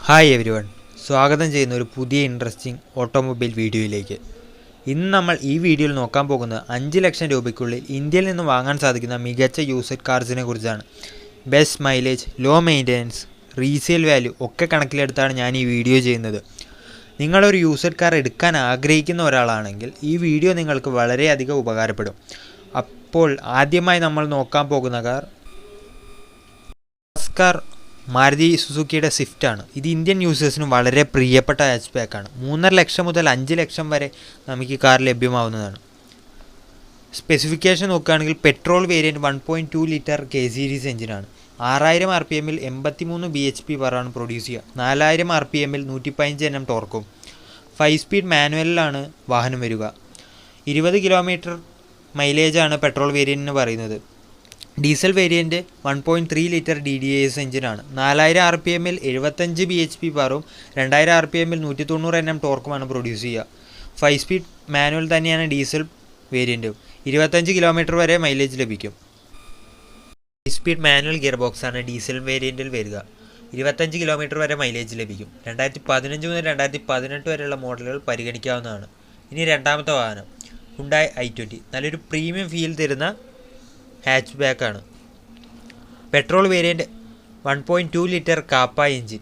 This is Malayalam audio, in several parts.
ഹായ് എവരിവൺ, സ്വാഗതം ചെയ്യുന്ന ഒരു പുതിയ ഇൻട്രസ്റ്റിംഗ് ഓട്ടോമൊബൈൽ വീഡിയോയിലേക്ക്. ഇന്ന് നമ്മൾ ഈ വീഡിയോയിൽ നോക്കാൻ പോകുന്നത് 5 ലക്ഷം രൂപയ്ക്കുള്ളിൽ ഇന്ത്യയിൽ നിന്ന് വാങ്ങാൻ സാധിക്കുന്ന മികച്ച യൂസ്ഡ് കാർസിനെ കുറിച്ചാണ്. Best mileage, low maintenance, resale value ഒക്കെ കണക്കിലെടുത്താണ് ഞാൻ ഈ വീഡിയോ ചെയ്യുന്നത്. നിങ്ങളൊരു യൂസ്ഡ് കാർ എടുക്കാൻ ആഗ്രഹിക്കുന്ന ഒരാളാണെങ്കിൽ ഈ വീഡിയോ നിങ്ങൾക്ക് വളരെയധികം ഉപകാരപ്പെടും. അപ്പോൾ ആദ്യമായി നമ്മൾ നോക്കാൻ പോകുന്ന കാർ മാരുതി സുസുക്കിയുടെ സ്വിഫ്റ്റ് ആണ്. ഇത് ഇന്ത്യൻ യൂസേഴ്സിന് വളരെ പ്രിയപ്പെട്ട ഹാച്ച് ബാക്കാണ്. 3.5 ലക്ഷം മുതൽ 5 ലക്ഷം വരെ നമുക്ക് ഈ കാർ ലഭ്യമാവുന്നതാണ്. സ്പെസിഫിക്കേഷൻ നോക്കുകയാണെങ്കിൽ petrol variant 1.2 litre K series എഞ്ചിനാണ്. 6000 RPM 83 BHP പവറാണ് പ്രൊഡ്യൂസ് ചെയ്യുക. 4000 RPM 115 Nm ടോർക്കും. 5 സ്പീഡ് മാനുവലിലാണ് വാഹനം വരിക. 20 കിലോമീറ്റർ മൈലേജാണ് പെട്രോൾ വേരിയൻറ്റിന് പറയുന്നത്. ഡീസൽ വേരിയൻറ്റ് 1.3 ലിറ്റർ DDIS എഞ്ചിനാണ്. 4000 RPM 75 BHP പവറും 2000 RPM 190 Nm ടോർക്കുമാണ് പ്രൊഡ്യൂസ് ചെയ്യുക. 5 സ്പീഡ് മാനുവൽ തന്നെയാണ് ഡീസൽ വേരിയൻറ്റും. 25 കിലോമീറ്റർ വരെ മൈലേജ് ലഭിക്കും. 5 സ്പീഡ് മാനുവൽ ഗിയർ ബോക്സാണ് ഡീസൽ വേരിയൻറ്റിൽ വരിക. 25 കിലോമീറ്റർ വരെ മൈലേജ് ലഭിക്കും. 2015 മുതൽ 2018 വരെയുള്ള മോഡലുകൾ പരിഗണിക്കാവുന്നതാണ്. ഇനി രണ്ടാമത്തെ വാഹനം ഹുണ്ടായ് i20. നല്ലൊരു പ്രീമിയം ഫീൽ തരുന്ന ഹാച്ച് ബാക്കാണ്. Petrol variant 1.2 litre Kappa engine.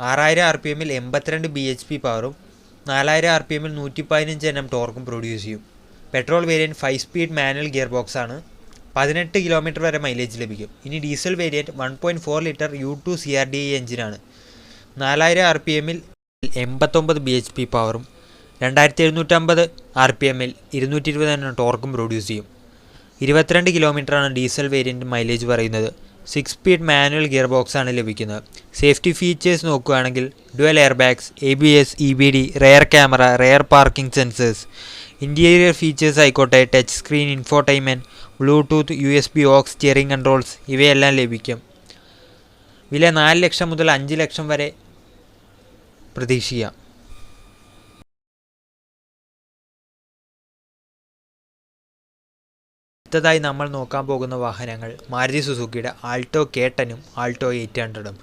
6000 RPM 82 BHP പവറും 4000 RPM 115 Nm ടോർക്കും പ്രൊഡ്യൂസ് ചെയ്യും. പെട്രോൾ വേരിയൻറ്റ് 5 സ്പീഡ് മാനുവൽ ഗിയർ ബോക്സാണ്. 18 കിലോമീറ്റർ വരെ മൈലേജ് ലഭിക്കും. ഇനി diesel variant 1.4 litre U2 CRDI എഞ്ചിനാണ്. 4000 RPM 89 BHP പവറും 2750 RPM 220 Nm ടോർക്കും പ്രൊഡ്യൂസ് ചെയ്യും. 22 കിലോമീറ്ററാണ് ഡീസൽ വേരിയൻറ്റ് മൈലേജ് പറയുന്നത്. 6 സ്പീഡ് മാനുവൽ ഗിയർ ബോക്സാണ് ലഭിക്കുന്നത്. സേഫ്റ്റി ഫീച്ചേഴ്സ് നോക്കുകയാണെങ്കിൽ dual air bags, ABS, EBD, rear camera, rear parking sensors. Interior features ആയിക്കോട്ടെ touch screen, infotainment, Bluetooth, USB aux, steering controls ഇവയെല്ലാം ലഭിക്കും. വില 4 ലക്ഷം മുതൽ 5 ലക്ഷം വരെ പ്രതീക്ഷിക്കാം. അടുത്തതായി നമ്മൾ നോക്കാൻ പോകുന്ന വാഹനങ്ങൾ മാരുതി സുസുക്കിയുടെ Alto K10 Alto 800.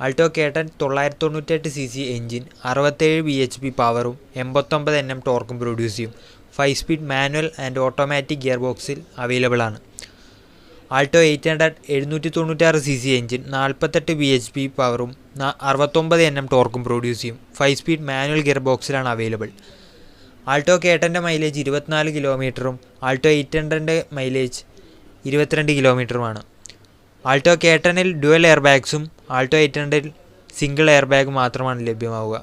Alto K10 998 cc engine, 67 BHP പവറും 89 Nm ടോർക്കും പ്രൊഡ്യൂസ് ചെയ്യും. 5 speed manual and automatic gear ബോക്സിൽ അവൈലബിൾ ആണ്. ആൾട്ടോ 800 796 cc എഞ്ചിൻ, 48 BHP പവറും 69 Nm ടോർക്കും പ്രൊഡ്യൂസ് ചെയ്യും. 5 സ്പീഡ് മാനുവൽ ഗിയർ ബോക്സിലാണ് അവൈലബിൾ. ആൾട്ടോ K10 മൈലേജ് 24 കിലോമീറ്ററും ആൾട്ടോ 800 മൈലേജ് 22 കിലോമീറ്ററുമാണ്. ആൾട്ടോ K10 ഡുവൽ എയർ ബാഗ്സും ആൾട്ടോ 800 സിംഗിൾ എയർ ബാഗ് മാത്രമാണ് ലഭ്യമാവുക.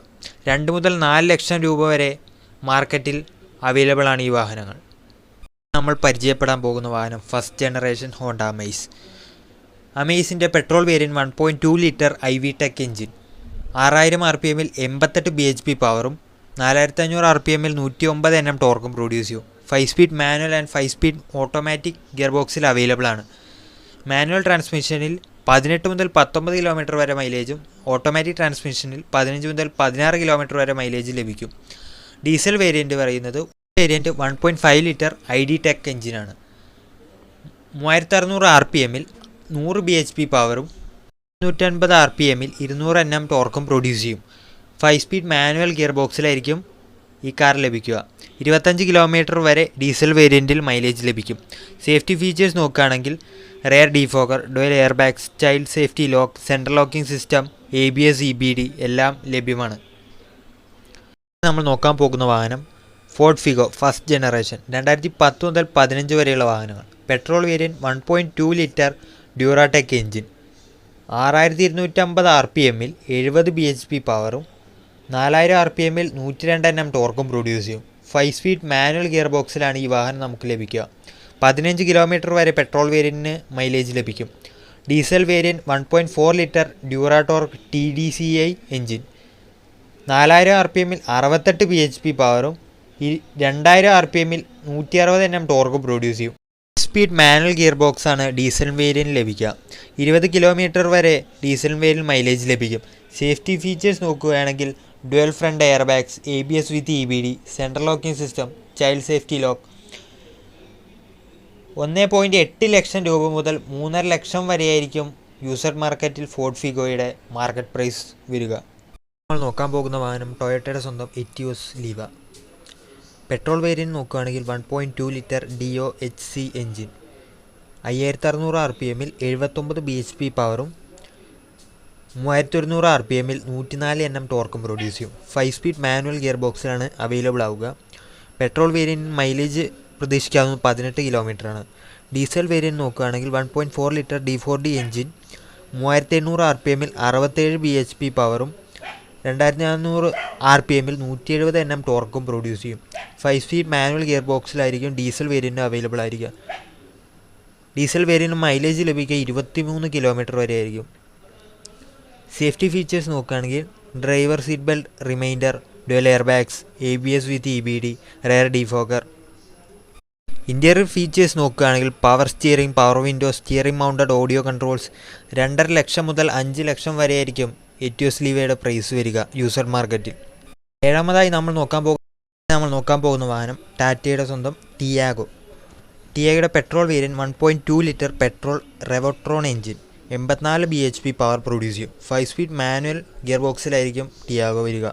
2 മുതൽ 4 ലക്ഷം രൂപ വരെ മാർക്കറ്റിൽ അവൈലബിൾ ആണ് ഈ വാഹനങ്ങൾ. നമ്മൾ പരിചയപ്പെടാൻ പോകുന്ന വാഹനം ഫസ്റ്റ് ജനറേഷൻ ഹോണ്ട അമേസ്. അമേസിൻ്റെ petrol variant 1.2 litre IV tech engine, 6000 RPM 88 BHP പവറും 4500 RPM 109 Nm ടോർക്കും പ്രൊഡ്യൂസ് ചെയ്യും. 5 speed manual and 5 speed automatic gear ബോക്സിൽ അവൈലബിൾ ആണ്. മാനുവൽ ട്രാൻസ്മിഷനിൽ 18 മുതൽ 19 കിലോമീറ്റർ വരെ മൈലേജും ഓട്ടോമാറ്റിക് ട്രാൻസ്മിഷനിൽ 15 മുതൽ 16 കിലോമീറ്റർ വരെ മൈലേജ് ലഭിക്കും. ഡീസൽ വേരിയൻറ്റ് പറയുന്നത് 1.5 ലിറ്റർ ID ടെക് എഞ്ചിനാണ്. 3600 RPM 100 BHP പവറും 150 RPM 200 Nm ടോർക്കും പ്രൊഡ്യൂസ് ചെയ്യും. 5 സ്പീഡ് മാനുവൽ ഗിയർ ബോക്സിലായിരിക്കും ഈ കാർ ലഭിക്കുക. 25 കിലോമീറ്റർ വരെ ഡീസൽ വേരിയൻറ്റിൽ മൈലേജ് ലഭിക്കും. സേഫ്റ്റി ഫീച്ചേഴ്സ് നോക്കുകയാണെങ്കിൽ rare defogger, dual air bags, child safety lock, central locking system, ABS, EBD എല്ലാം ലഭ്യമാണ്. നമ്മൾ നോക്കാൻ പോകുന്ന വാഹനം ഫോർഡ് ഫിഗോ ഫസ്റ്റ് ജനറേഷൻ. 2010 മുതൽ 15 വരെയുള്ള വാഹനങ്ങൾ. Petrol variant 1.2 litre Duratec engine, 6250 RPM 70 BHP പവറും 4000 RPM 102 Nm ടോർക്കും പ്രൊഡ്യൂസ് ചെയ്യും. 5 സ്പീഡ് മാനുവൽ ഗിയർ ബോക്സിലാണ് ഈ വാഹനം നമുക്ക് ലഭിക്കുക. 15 കിലോമീറ്റർ വരെ പെട്രോൾ വേരിയൻറ്റിന് മൈലേജ് ലഭിക്കും. Diesel variant 1.4 litre Duratorq TDCI engine, 4000 RPM 68 BHP പവറും 2000 RPM 160 Nm ടോർക്കും പ്രൊഡ്യൂസ് ചെയ്യും. സ്പീഡ് മാനുവൽ ഗിയർ ബോക്സാണ് ഡീസൽ വേരിയൻറ്റ് ലഭിക്കുക. 20 കിലോമീറ്റർ വരെ ഡീസൽ വേരിയൻറ്റ് മൈലേജ് ലഭിക്കും. സേഫ്റ്റി ഫീച്ചേഴ്സ് നോക്കുകയാണെങ്കിൽ dual front air bags, ABS with EBD, central locking system, child safety lock. 1.8 lakh രൂപ മുതൽ 3.5 ലക്ഷം വരെയായിരിക്കും യൂസർ മാർക്കറ്റിൽ ഫോർഡ് ഫിഗോയുടെ മാർക്കറ്റ് പ്രൈസ് വരിക. നമ്മൾ നോക്കാൻ പോകുന്ന വാഹനം ടൊയോട്ടയുടെ സ്വന്തം എറ്റിയോസ് ലീവ. പെട്രോൾ വേരിയൻറ്റ് നോക്കുകയാണെങ്കിൽ 1.2 litre DOHC engine, 5600 RPM 79 BHP പവറും 3100 RPM 104 Nm ടോർക്കും പ്രൊഡ്യൂസ് ചെയ്യും. 5 സ്പീഡ് മാനുവൽ ഗിയർ ബോക്സിലാണ് അവൈലബിൾ ആവുക. പെട്രോൾ വേരിയൻറ്റ് മൈലേജ് പ്രതീക്ഷിക്കാവുന്നത് 18 കിലോമീറ്ററാണ്. ഡീസൽ വേരിയൻറ്റ് നോക്കുകയാണെങ്കിൽ 1.4 litre D4D engine, 3800 RPM 67 BHP പവറും 2400 RPM 170 Nm ടോർക്കും പ്രൊഡ്യൂസ് ചെയ്യും. 5 സ്പീഡ് മാനുവൽ ഗിയർ ബോക്സിലായിരിക്കും ഡീസൽ വേരിയൻറ്റ് അവൈലബിൾ ആയിരിക്കുക. ഡീസൽ വേരിയൻറ്റ് മൈലേജ് ലഭിക്കുക 23 കിലോമീറ്റർ വരെ ആയിരിക്കും. സേഫ്റ്റി ഫീച്ചേഴ്സ് നോക്കുകയാണെങ്കിൽ driver seat belt reminder, dual air bags, ABS with EBD, rear defogger. Interior features നോക്കുകയാണെങ്കിൽ power steering, power window, steering mounted audio controls. 2.5 lakh മുതൽ 5 ലക്ഷം വരെ ആയിരിക്കും എറ്റിയോസ് ലീവയുടെ പ്രൈസ് വരിക യൂസർ മാർക്കറ്റിൽ. ഏഴാമതായി നമ്മൾ നോക്കാൻ പോകുന്ന വാഹനം ടാറ്റയുടെ സ്വന്തം ടിയാഗോ. ടിയാഗോയുടെ petrol variant 1.2 litre petrol Revotron engine, 84 BHP power produce ചെയ്യും. 5 സ്പീഡ് മാനുവൽ ഗിയർ ബോക്സിലായിരിക്കും ടിയാഗോ വരിക.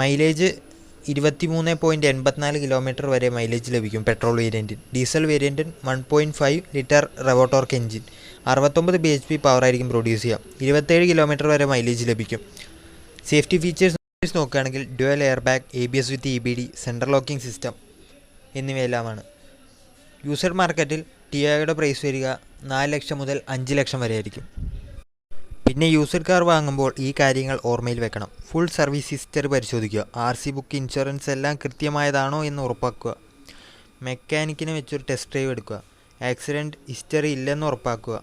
മൈലേജ് 23.84 കിലോമീറ്റർ വരെ മൈലേജ് ലഭിക്കും പെട്രോൾ വേരിയൻറ്റിന്. ഡീസൽ വേരിയൻറ്റിന് 1.5 litre Revotorq engine, 69 BHP power ആയിരിക്കും പ്രൊഡ്യൂസ് ചെയ്യുക. 27 കിലോമീറ്റർ വരെ മൈലേജ് ലഭിക്കും. സേഫ്റ്റി ഫീച്ചേഴ്സ് നോക്കുകയാണെങ്കിൽ dual air bag, ABS with EBD, central locking system എന്നിവയെല്ലാമാണ്. യൂസർ മാർക്കറ്റിൽ ടിയാഗോയുടെ പ്രൈസ് വരിക 4 ലക്ഷം മുതൽ 5 ലക്ഷം വരെ ആയിരിക്കും. പിന്നെ യൂസർ കാർ വാങ്ങുമ്പോൾ ഈ കാര്യങ്ങൾ ഓർമ്മയിൽ വെക്കണം. ഫുൾ സർവീസ് ഹിസ്റ്ററി പരിശോധിക്കുക. RC ബുക്ക്, ഇൻഷുറൻസ് എല്ലാം കൃത്യമായതാണോ എന്ന് ഉറപ്പാക്കുക. മെക്കാനിക്കിനെ വെച്ചൊരു ടെസ്റ്റ് ഡ്രൈവ് എടുക്കുക. ആക്സിഡൻറ്റ് ഹിസ്റ്ററി ഇല്ലെന്ന് ഉറപ്പാക്കുക.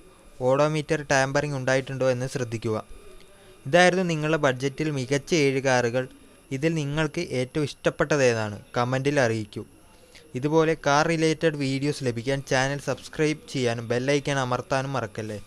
ഓഡോമീറ്റർ ടാമ്പറിംഗ് ഉണ്ടായിട്ടുണ്ടോ എന്ന് ശ്രദ്ധിക്കുക. ഇതായിരുന്നു നിങ്ങളുടെ ബഡ്ജറ്റിൽ മികച്ച 7 കാറുകൾ. ഇതിൽ നിങ്ങൾക്ക് ഏറ്റവും ഇഷ്ടപ്പെട്ടത് ഏതാണ്? കമൻറ്റിൽ അറിയിക്കൂ. ഇതുപോലെ കാർ റിലേറ്റഡ് വീഡിയോസ് ലഭിക്കാൻ ചാനൽ സബ്സ്ക്രൈബ് ചെയ്യാനും ബെല്ലൈക്കൺ അമർത്താനും മറക്കല്ലേ.